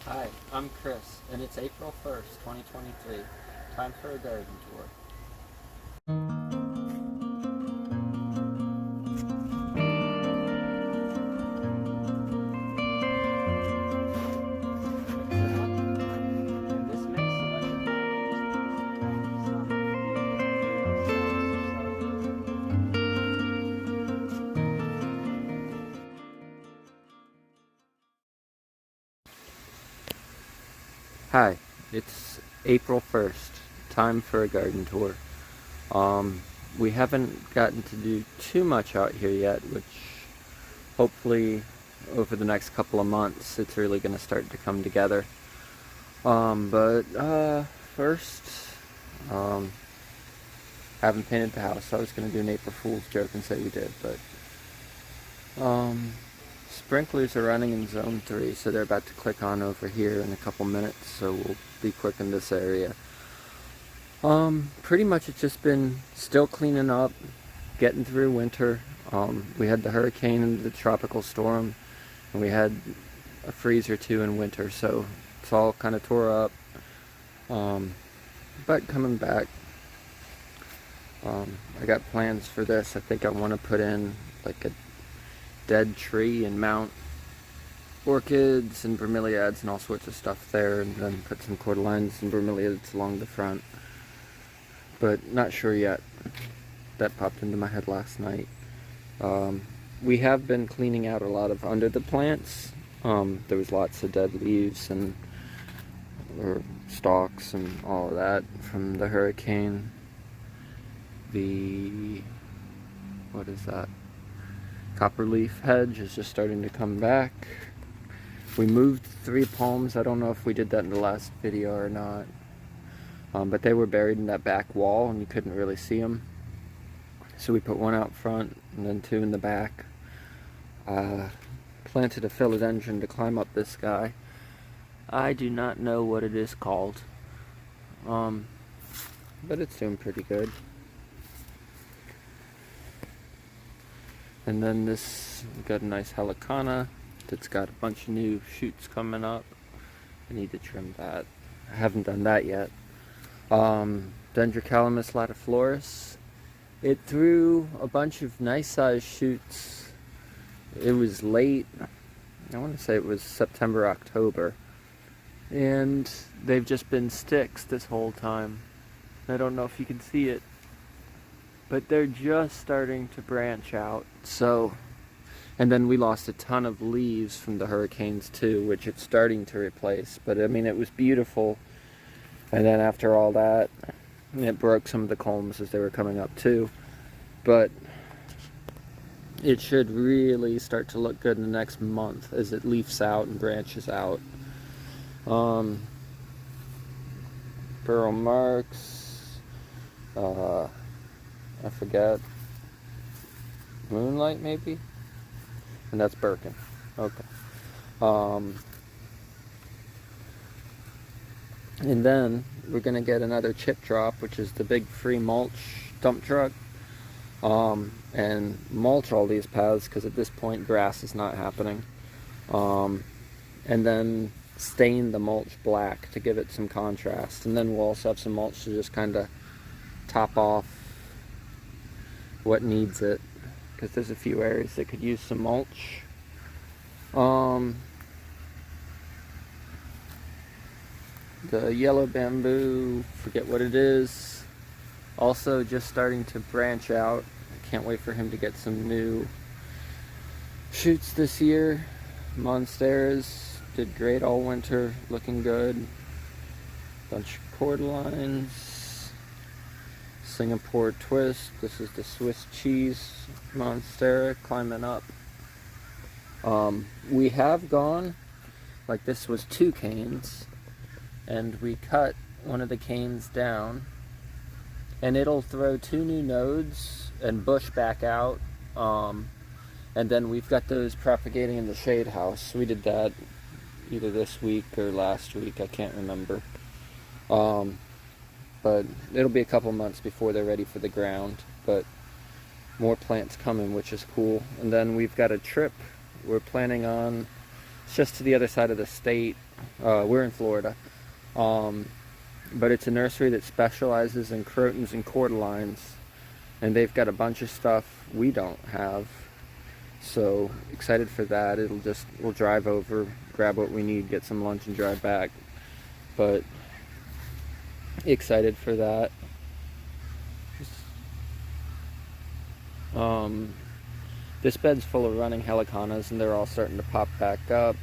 Hi, I'm Chris, and it's April 1st, 2023. Time for a garden tour. In this mix selection, just Hi, it's April 1st. Time for a garden tour. We haven't gotten to do too much out here yet, which hopefully over the next couple of months it's really going to start to come together. But first, um, haven't painted the house. I was going to do an April Fool's joke and say we did, but sprinklers are running in zone 3, so they're about to click on over here in a couple minutes, so we'll be quick in this area. Pretty much it's just been still cleaning up, getting through winter. We had the hurricane and the tropical storm, and we had a freeze or two in winter, so it's all kind of tore up. But coming back, I got plans for this. I think I want to put in like a dead tree and mount orchids and bromeliads and all sorts of stuff there, and then put some cordylines and bromeliads along the front. But not sure yet. That popped into my head last night. We have been cleaning out a lot of under the plants. There was lots of dead leaves and or stalks and all of that from the hurricane. What is that? Copperleaf hedge is just starting to come back. We moved 3 palms. I don't know if we did that in the last video or not. But they were buried in that back wall and you couldn't really see them. So we put 1 out front and then 2 in the back. Planted a philodendron to climb up this guy. I do not know what it is called. But it's doing pretty good. And then this, we got a nice helicana that's got a bunch of new shoots coming up. I need to trim that. I haven't done that yet. Dendrocalamus latifloris. It threw a bunch of nice sized shoots. It was late. I want to say it was September, October. And they've just been sticks this whole time. I don't know if you can see it, but they're just starting to branch out. So, and then we lost a ton of leaves from the hurricanes too, which it's starting to replace. But I mean, it was beautiful. And then after all that, it broke some of the culms as they were coming up too. But it should really start to look good in the next month as it leafs out and branches out. Burl marks. I forget. Moonlight maybe? And that's Birkin. Okay. And then we're going to get another chip drop, which is the big free mulch dump truck, and mulch all these paths because at this point grass is not happening, and then stain the mulch black to give it some contrast, and then we'll also have some mulch to just kind of top off what needs it, because there's a few areas that could use some mulch. The yellow bamboo, forget what it is, also just starting to branch out. I can't wait for him to get some new shoots this year. Monsteras did great all winter, looking good. Bunch of cordylines. Singapore twist, this is the Swiss cheese monstera climbing up. We have gone, like this was 2 canes, and we cut one of the canes down, and it'll throw 2 new nodes and bush back out, and then we've got those propagating in the shade house. We did that either this week or last week, I can't remember, but it'll be a couple months before they're ready for the ground, but more plants coming, which is cool. And then we've got a trip we're planning on It's just to the other side of the state. We're in Florida. But it's a nursery that specializes in crotons and cordylines. And they've got a bunch of stuff we don't have. So excited for that. We'll drive over, grab what we need, get some lunch and drive back. But excited for that. This bed's full of running heliconas and they're all starting to pop back up.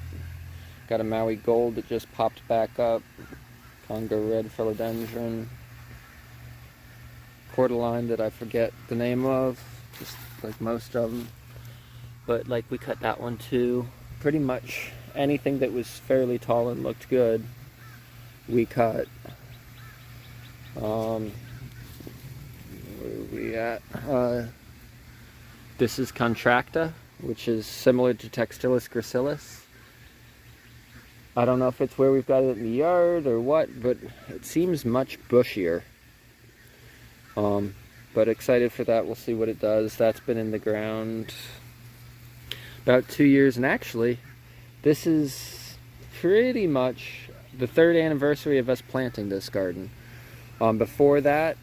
Got a Maui gold that just popped back up. Congo red philodendron. Cordyline that I forget the name of, just like most of them. But like we cut that one too. Pretty much anything that was fairly tall and looked good, we cut. Where are we at? This is Contracta, which is similar to Textilis gracilis. I don't know if it's where we've got it in the yard or what, but it seems much bushier. But excited for that. We'll see what it does. That's been in the ground about 2 years, and actually this is pretty much the 3rd anniversary of us planting this garden. Before that,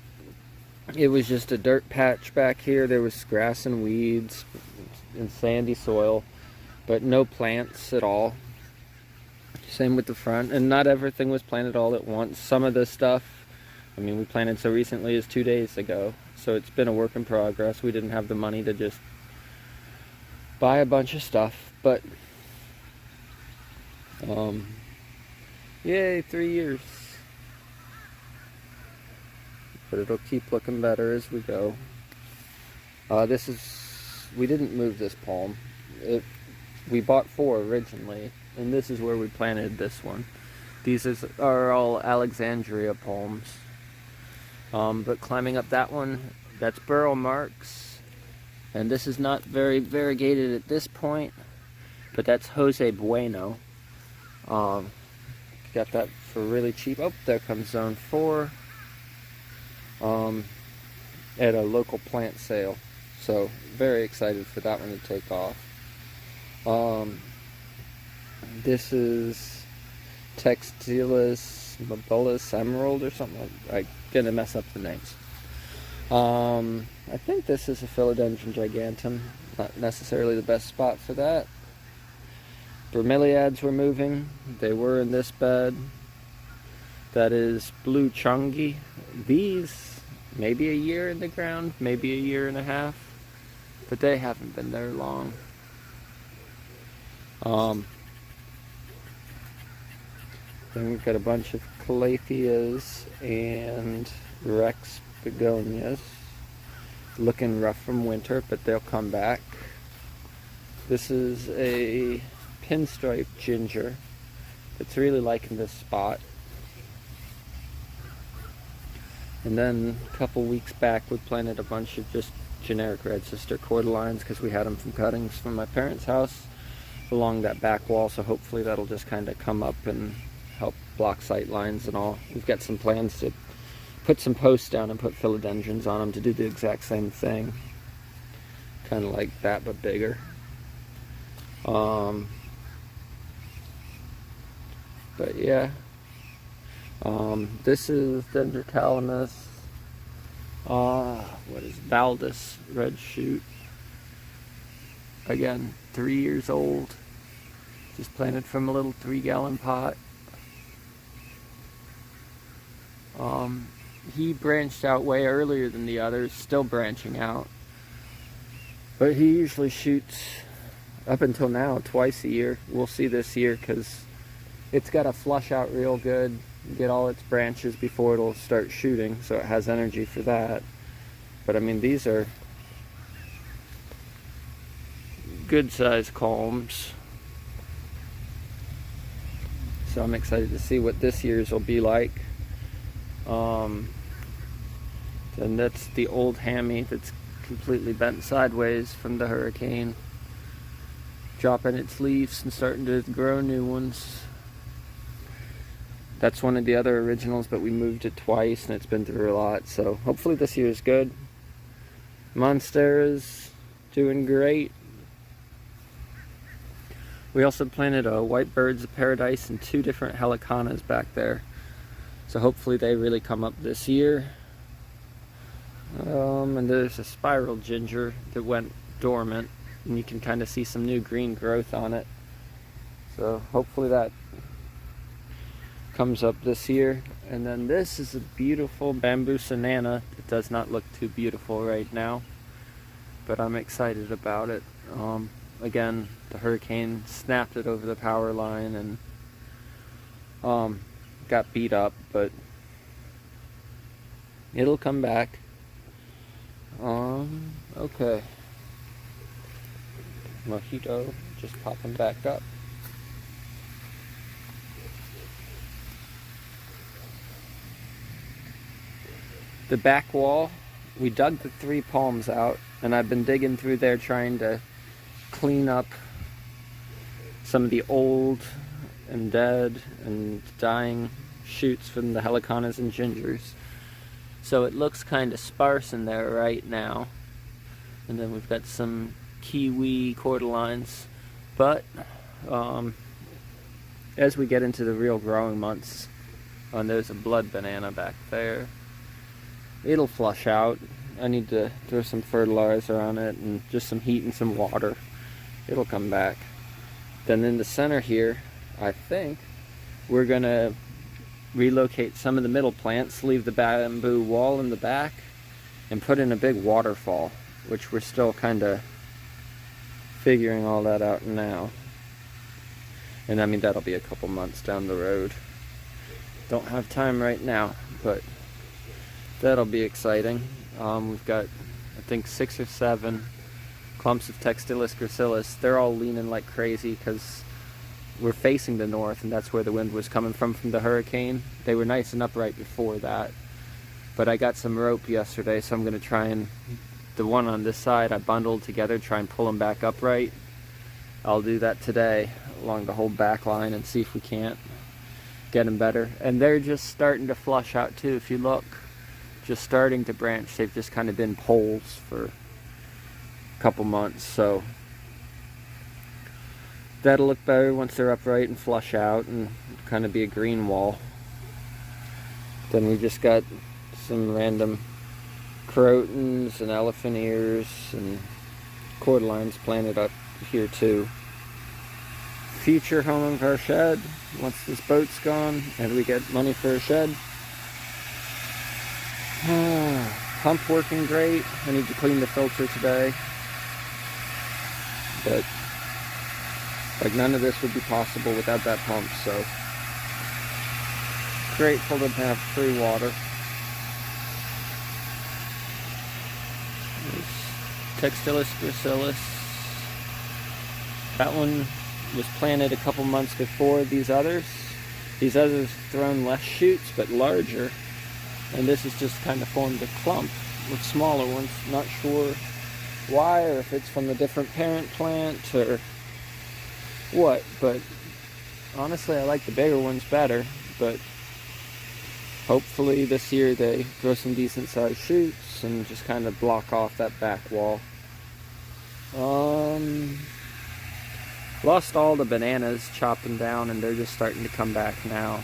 it was just a dirt patch back here. There was grass and weeds and sandy soil, but no plants at all. Same with the front, and not everything was planted all at once. Some of this stuff, I mean, we planted so recently as 2 days ago, so it's been a work in progress. We didn't have the money to just buy a bunch of stuff, but yay, 3 years. But it'll keep looking better as we go. We didn't move this palm. We bought 4 originally, and this is where we planted this one. These are all Alexandria palms. But climbing up that one, that's burrow marks. And this is not very variegated at this point, but that's Jose Bueno. Got that for really cheap. Oh, there comes zone 4. At a local plant sale. So very excited for that one to take off. This is Textilis Mabulus Emerald or something. I'm gonna mess up the names. I think this is a Philodendron giganteum. Not necessarily the best spot for that. Bromeliads were moving. They were in this bed. That is Blue Chungi. These, maybe a year in the ground, maybe a year and a half, but they haven't been there long. Then we've got a bunch of calatheas and Rex begonias. Looking rough from winter, but they'll come back. This is a pinstripe ginger that's really liking this spot. And then a couple weeks back we planted a bunch of just generic red sister cordylines because we had them from cuttings from my parents' house along that back wall, so hopefully that'll just kind of come up and help block sight lines and all. We've got some plans to put some posts down and put philodendrons on them to do the exact same thing. Kind of like that, but bigger. But yeah. This is Dendrocalamus. What is Valdus red shoot? Again, 3 years old. Just planted from a little 3-gallon pot. He branched out way earlier than the others, still branching out. But he usually shoots, up until now, twice a year. We'll see this year because it's got to flush out real good, get all its branches before it'll start shooting, so it has energy for that. But I mean, these are good sized culms. So I'm excited to see what this year's will be like. And that's the old hammy that's completely bent sideways from the hurricane, dropping its leaves and starting to grow new ones. That's one of the other originals, but we moved it twice and it's been through a lot, so hopefully this year is good. Monstera's doing great. We also planted a white birds of paradise and 2 different helicanas back there. So hopefully they really come up this year. And there's a spiral ginger that went dormant, and you can kind of see some new green growth on it. So hopefully that comes up this year. And then this is a beautiful bamboo banana. It does not look too beautiful right now, but I'm excited about it. Again, the hurricane snapped it over the power line and got beat up, but it'll come back. Okay. Mojito just popping back up. The back wall, we dug the 3 palms out, and I've been digging through there trying to clean up some of the old and dead and dying shoots from the helicanas and gingers. So it looks kind of sparse in there right now. And then we've got some kiwi cordylines. But as we get into the real growing months, and there's a blood banana back there, it'll flush out. I need to throw some fertilizer on it and just some heat and some water. It'll come back. Then in the center here, I think we're gonna relocate some of the middle plants, leave the bamboo wall in the back, and put in a big waterfall, which we're still kind of figuring all that out now. And I mean, that'll be a couple months down the road. Don't have time right now, but that'll be exciting. We've got, I think, 6 or 7 clumps of Textilis gracilis. They're all leaning like crazy because we're facing the north, and that's where the wind was coming from the hurricane. They were nice and upright before that, but I got some rope yesterday, so I'm going to try and, the one on this side I bundled together, try and pull them back upright. I'll do that today along the whole back line and see if we can't get them better. And they're just starting to flush out too. If you look, just starting to branch. They've just kind of been poles for a couple months, so that'll look better once they're upright and flush out and kind of be a green wall. Then we just got some random crotons and elephant ears and cordylines planted up here too. Future home of our shed, once this boat's gone and we get money for a shed. Pump working great. I need to clean the filter today, but like none of this would be possible without that pump, so grateful to have free water. There's Textilis gracilis. That one was planted a couple months before these others. These others have thrown less shoots but larger, and this has just kind of formed a clump with smaller ones. Not sure why, or if it's from the different parent plant or what, but honestly I like the bigger ones better. But hopefully this year they grow some decent sized shoots and just kind of block off that back wall. Lost all the bananas, chopped them down, and they're just starting to come back now.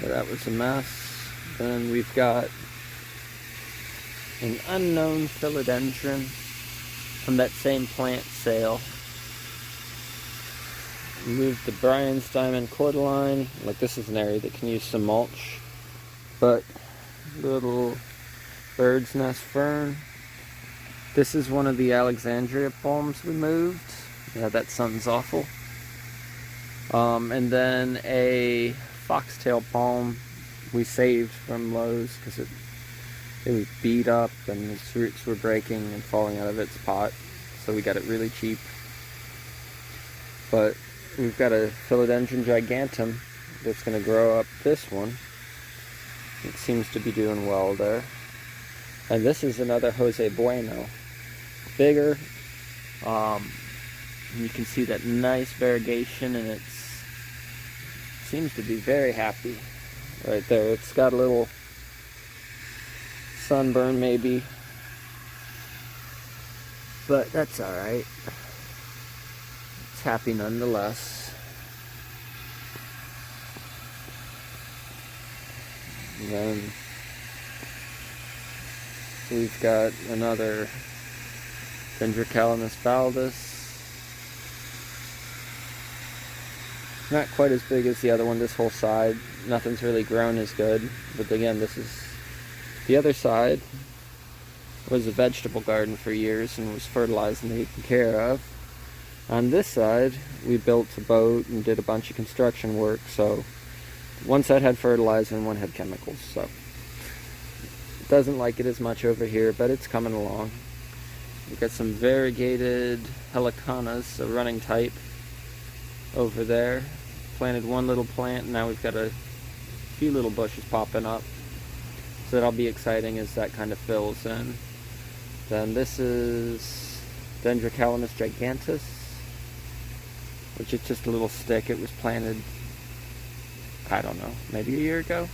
That was a mess. Then we've got an unknown philodendron from that same plant sale. Moved the Brian's Diamond cordyline. Like, this is an area that can use some mulch. But little bird's nest fern. This is one of the Alexandria palms we moved. Yeah, that sun's awful. And then a foxtail palm we saved from Lowe's because it was beat up and its roots were breaking and falling out of its pot. So we got it really cheap. But we've got a philodendron gigantum that's going to grow up this one. It seems to be doing well there. And this is another Jose Bueno. Bigger. You can see that nice variegation, and it seems to be very happy right there. It's got a little sunburn maybe but that's alright. It's happy nonetheless. And then we've got another Dendrocalamus baldus. Not quite as big as the other one, this whole side. Nothing's really grown as good. But again, this is the other side. Was a vegetable garden for years and was fertilized and taken care of. On this side, we built a boat and did a bunch of construction work. So one side had fertilizer and one had chemicals. So it doesn't like it as much over here, but it's coming along. We've got some variegated heliconas, a running type, over there. Planted one little plant, and now we've got a few little bushes popping up. So that'll be exciting as that kind of fills in. Then this is Dendrocalamus gigantus, which is just a little stick. It was planted, I don't know, maybe a year ago?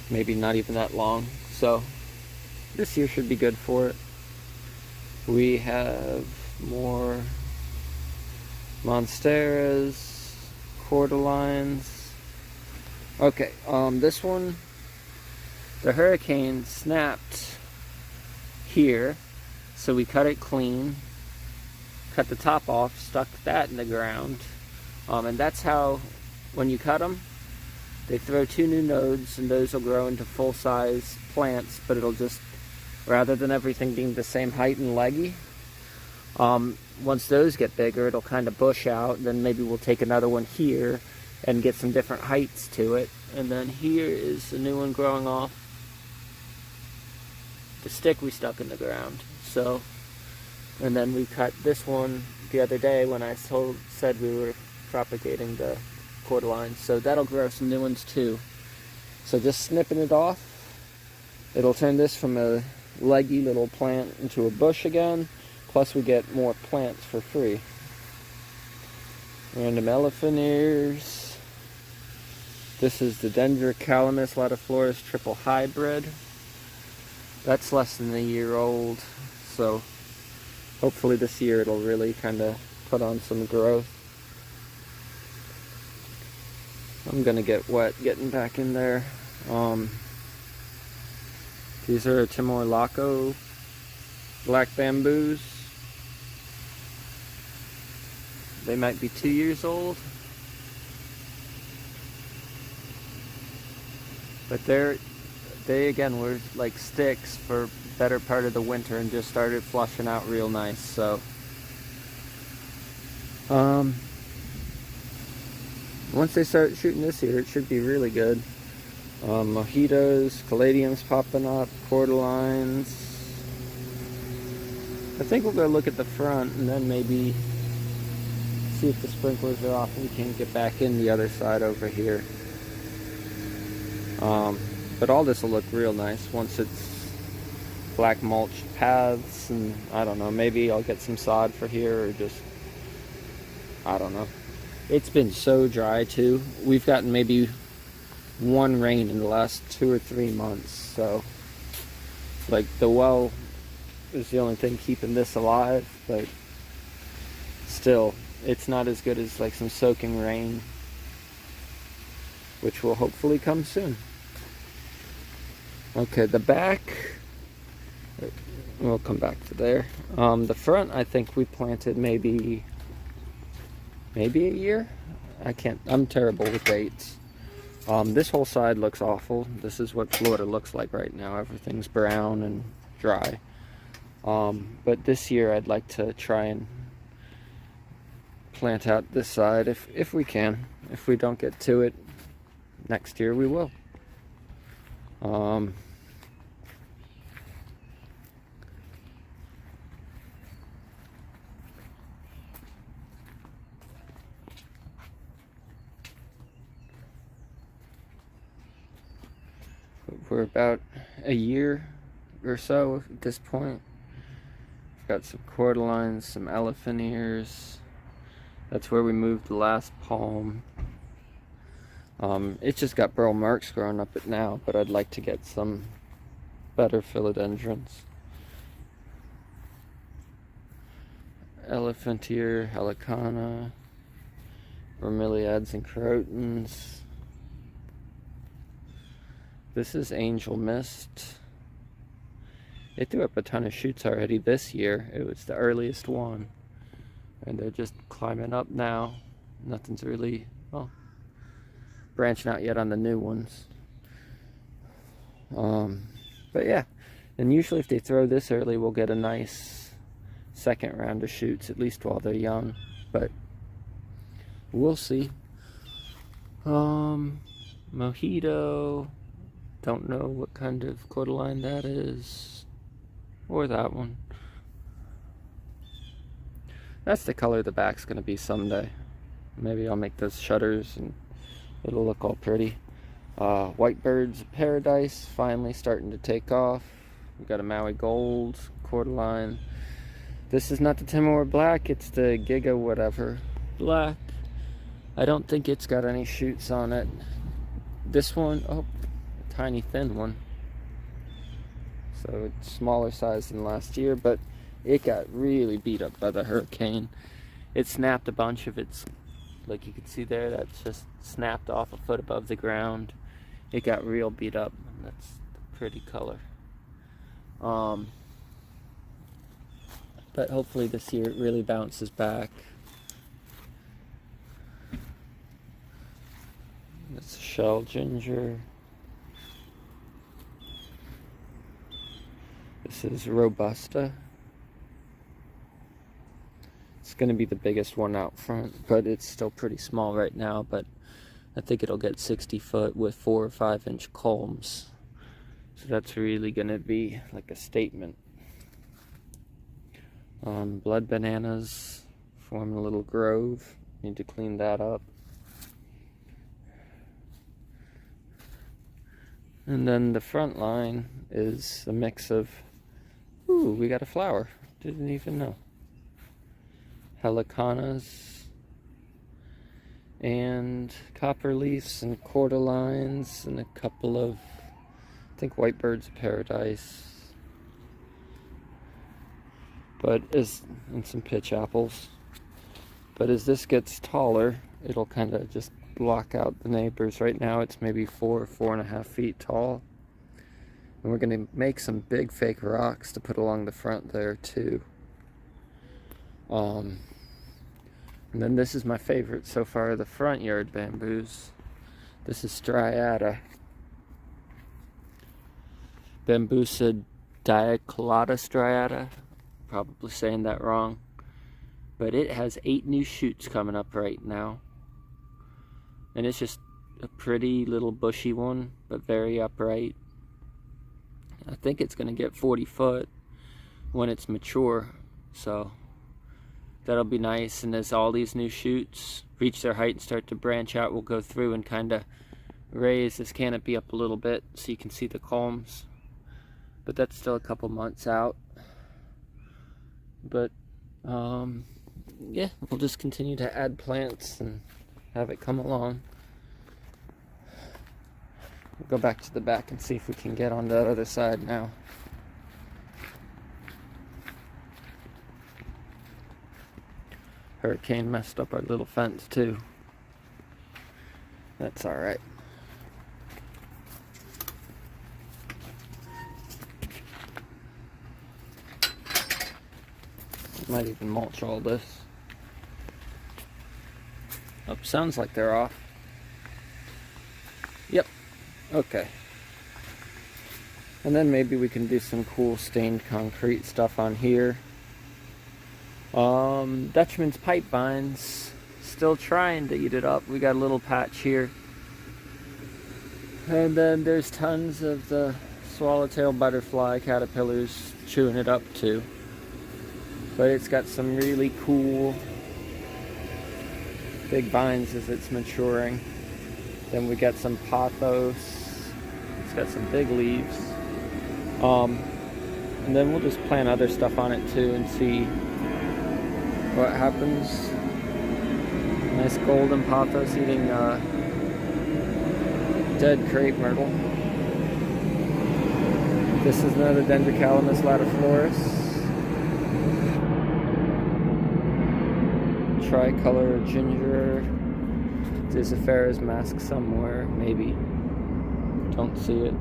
Maybe not even that long. So this year should be good for it. We have more monsteras, cordylines. Okay, this one, the hurricane snapped here, so we cut it clean, cut the top off, stuck that in the ground, and that's how, when you cut them, they throw 2 new nodes, and those will grow into full-size plants, but it'll just, rather than everything being the same height and leggy, once those get bigger, it'll kind of bush out. Then maybe we'll take another one here and get some different heights to it. And then here is a new one growing off the stick we stuck in the ground. So, and then we cut this one the other day when I said we were propagating the cordylines. So that'll grow some new ones too. So just snipping it off, it'll turn this from a leggy little plant into a bush again. Plus we get more plants for free. Random elephant ears. This is the Dendrocalamus latiflorus triple hybrid. That's less than a year old, so hopefully this year it'll really kind of put on some growth. I'm gonna get wet getting back in there. These are Timor Laco black bamboos. They might be 2 years old, but they again were like sticks for better part of the winter and just started flushing out real nice. So once they start shooting this year, it should be really good. Mojitos, caladiums popping up, cordylines. I think we'll go look at the front and then maybe see if the sprinklers are off and we can get back in the other side over here. But all this will look real nice once it's black mulched paths, and I don't know, maybe I'll get some sod for here or just, I don't know. It's been so dry too. We've gotten maybe one rain in the last 2 or 3 months, so like the well is the only thing keeping this alive, but still it's not as good as like some soaking rain, which will hopefully come soon. Okay, the back, we'll come back to there. The front, I think we planted maybe a year. I'm terrible with dates. This whole side looks awful. This is what Florida looks like right now. Everything's brown and dry. But this year I'd like to try and plant out this side if we can. If we don't get to it next year, we will. We're about a year or so at this point. We've got some cordylines, some elephant ears. That's where we moved the last palm. It's just got burl marks growing up it now, but I'd like to get some better philodendrons. elephant ear, helicana, bromeliads and crotons. This is angel mist. It threw up a ton of shoots already this year. It was the earliest one. And they're just climbing up now. Nothing's really, well, branching out yet on the new ones. But yeah, and usually if they throw this early, we'll get a nice second round of shoots, at least while they're young. But we'll see. Mojito. Don't know what kind of cordyline that is. Or that one. That's the color the back's going to be someday. Maybe I'll make those shutters and it'll look all pretty. White Birds of Paradise finally starting to take off. We've got a Maui Gold, cordyline. This is not the Timor Black, it's the Giga whatever Black. I don't think it's got any shoots on it. This one, oh, a tiny thin one. So it's smaller size than last year, but it got really beat up by the hurricane. It snapped a bunch of its, like you can see there, that's just snapped off a foot above the ground. It got real beat up, and that's a pretty color. But hopefully this year it really bounces back. That's a shell ginger. This is Robusta. It's going to be the biggest one out front, but it's still pretty small right now. But I think it'll get 60 foot with 4 or 5 inch culms. So that's really going to be like a statement. Blood bananas forming a little grove. Need to clean that up. And then the front line is a mix of, ooh, we got a flower. Didn't even know. Helicanas and copper leaves and cordylines and a couple of, I think, White Birds of Paradise. But and some pitch apples. But as this gets taller, it'll kind of just block out the neighbors. Right now it's maybe 4.5 feet tall. And we're going to make some big fake rocks to put along the front there too. And then this is my favorite so far, the front yard bamboos. This is Striata. Bambusa diacolata striata. Probably saying that wrong. But it has 8 new shoots coming up right now. And it's just a pretty little bushy one, but very upright. I think it's going to get 40 foot when it's mature. So that'll be nice. And as all these new shoots reach their height and start to branch out, we'll go through and kind of raise this canopy up a little bit so you can see the culms. But that's still a couple months out. But yeah, we'll just continue to add plants and have it come along. We'll go back to the back and see if we can get on that other side now. Hurricane messed up our little fence too. That's alright. Might even mulch all this. Oh, sounds like they're off. Yep. Okay. And then maybe we can do some cool stained concrete stuff on here. Dutchman's pipe vines. Still trying to eat it up. We got a little patch here. And then there's tons of the swallowtail butterfly caterpillars chewing it up too. But it's got some really cool big vines as it's maturing. Then we got some pothos. It's got some big leaves. And then we'll just plant other stuff on it too and see what happens. Nice golden pothos eating dead crepe myrtle. This is another Dendrocalamus latifloris. tricolor ginger. There's a Ferris mask somewhere, maybe. Don't see it.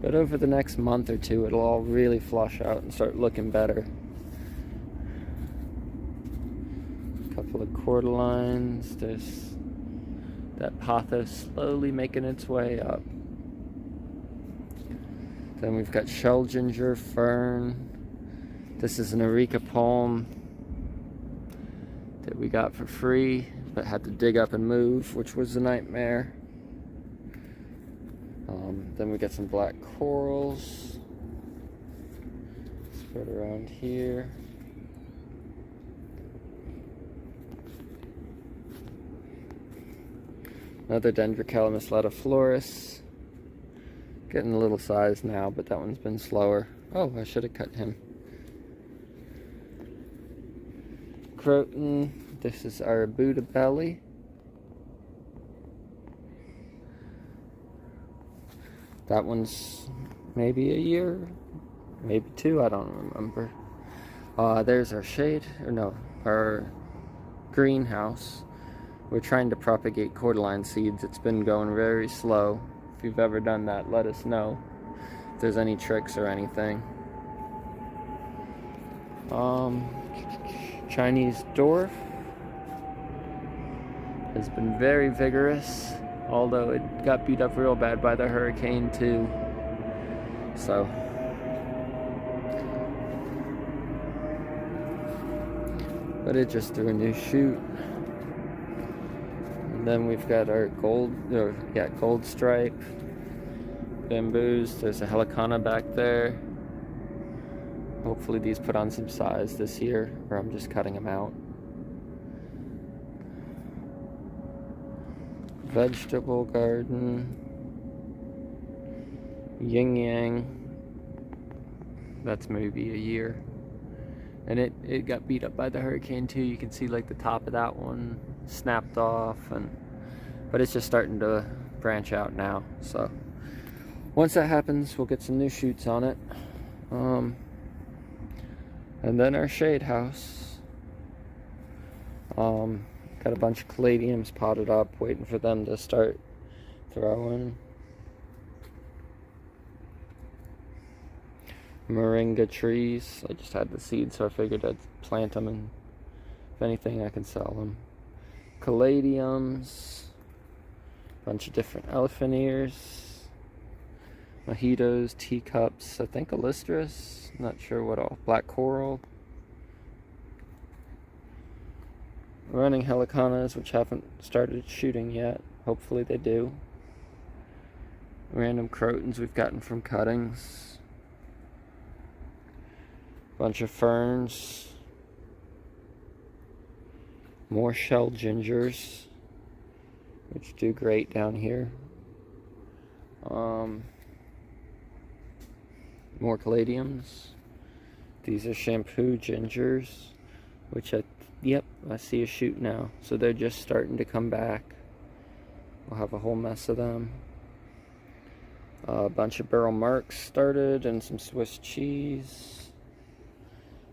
But over the next month or two, it'll all really flush out and start looking better. A couple of cordylines. There's that pothos slowly making its way up. Then we've got shell ginger, fern. This is an areca palm that we got for free, but had to dig up and move, which was a nightmare. Then we got some black corals spread around here. Another Dendrocalamus latiflorus. Getting a little size now, but that one's been slower. Oh, I should have cut him. Croton. This is our Buddha belly. That one's maybe a year, maybe two, I don't remember. There's our shade, or no, our greenhouse. We're trying to propagate cordyline seeds. It's been going very slow. If you've ever done that, let us know if there's any tricks or anything. Chinese dwarf has been very vigorous, although it got beat up real bad by the hurricane too. So but it just threw a new shoot. And then we've got our gold stripe bamboos. There's a helicana back there. Hopefully these put on some size this year, or I'm just cutting them out. Vegetable garden. Yin yang. That's maybe a year. And it got beat up by the hurricane too. You can see like the top of that one snapped off, but it's just starting to branch out now. So once that happens, we'll get some new shoots on it. And then our shade house. Got a bunch of caladiums potted up, waiting for them to start throwing. Moringa trees. I just had the seeds, so I figured I'd plant them, and if anything, I can sell them. Caladiums. Bunch of different elephant ears. Mojitos, teacups, I think alistris. Not sure what all. Black coral. Running helicanas, which haven't started shooting yet. Hopefully they do. Random crotons we've gotten from cuttings. Bunch of ferns. More shell gingers, which do great down here. More caladiums. These are shampoo gingers, which yep, I see a shoot now. So they're just starting to come back. We'll have a whole mess of them. A bunch of barrel marks started, and some Swiss cheese.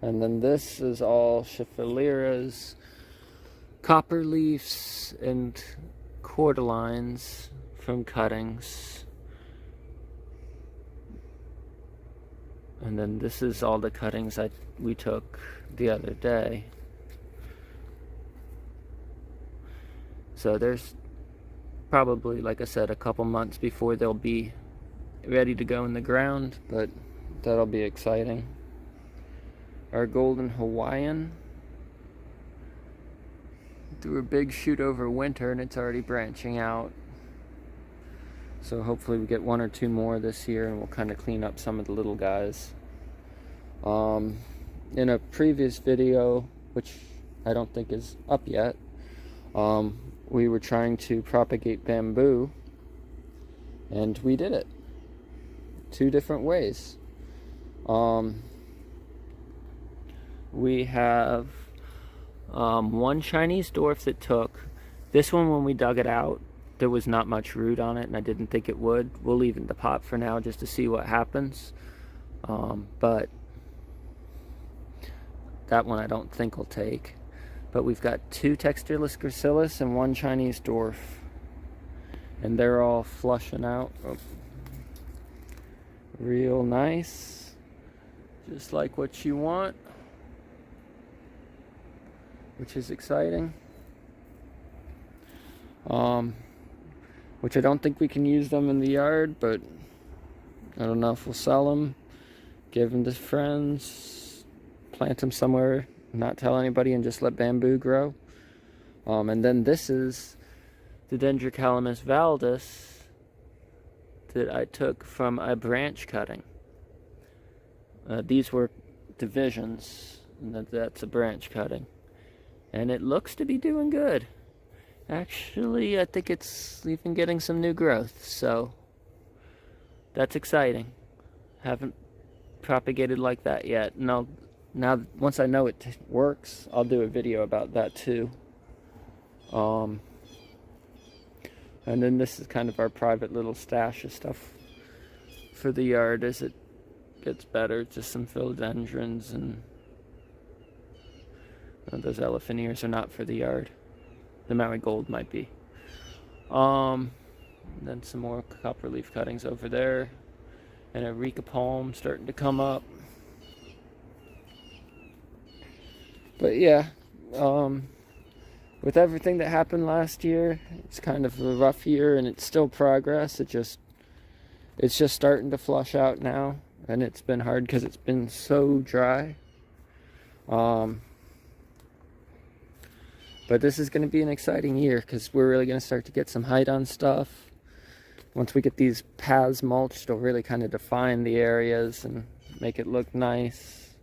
And then this is all Schifferliras, copper leaves, and cordylines from cuttings. And then this is all the cuttings we took the other day. So there's probably, like I said, a couple months before they'll be ready to go in the ground, but that'll be exciting. Our golden Hawaiian threw a big shoot over winter, and it's already branching out. So hopefully we get one or two more this year, and we'll kind of clean up some of the little guys. In a previous video, which I don't think is up yet, we were trying to propagate bamboo, and we did it 2 different ways. We have one Chinese dwarf that took. This one, when we dug it out, there was not much root on it, and I didn't think it would. We'll leave it in the pot for now just to see what happens. But that one I don't think will take. But we've got 2 textureless gracilis and 1 Chinese dwarf. And they're all flushing out. Oh. Real nice. Just like what you want. Which is exciting. Which I don't think we can use them in the yard, but I don't know if we'll sell them, give them to friends, plant them somewhere, not tell anybody, and just let bamboo grow. And then this is the Dendrocalamus valdes that I took from a branch cutting. These were divisions, and that's a branch cutting. And it looks to be doing good. Actually, I think it's even getting some new growth, so that's exciting. Haven't propagated like that yet. Now, once I know it works, I'll do a video about that too. And then this is kind of our private little stash of stuff for the yard as it gets better. Just some philodendrons, and those elephant ears are not for the yard. The marigold might be. Then some more copperleaf cuttings over there, and a Rica palm starting to come up. But yeah, with everything that happened last year, it's kind of a rough year, and it's still progress. It's just starting to flush out now, and it's been hard because it's been so dry. But this is going to be an exciting year because we're really going to start to get some height on stuff. Once we get these paths mulched, it'll really kind of define the areas and make it look nice.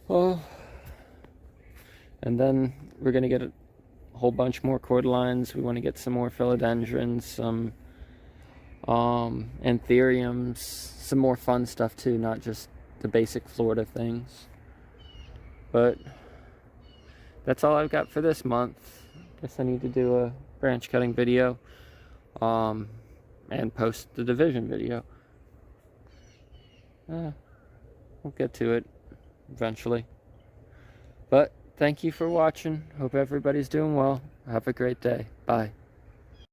Oh, and then we're going to get a whole bunch more cordylines. We want to get some more philodendrons, some anthuriums, some more fun stuff too, not just the basic Florida things. But that's all I've got for this month. Guess I need to do a branch cutting video, and post the division video. We'll get to it eventually. But thank you for watching. Hope everybody's doing well. Have a great day. Bye.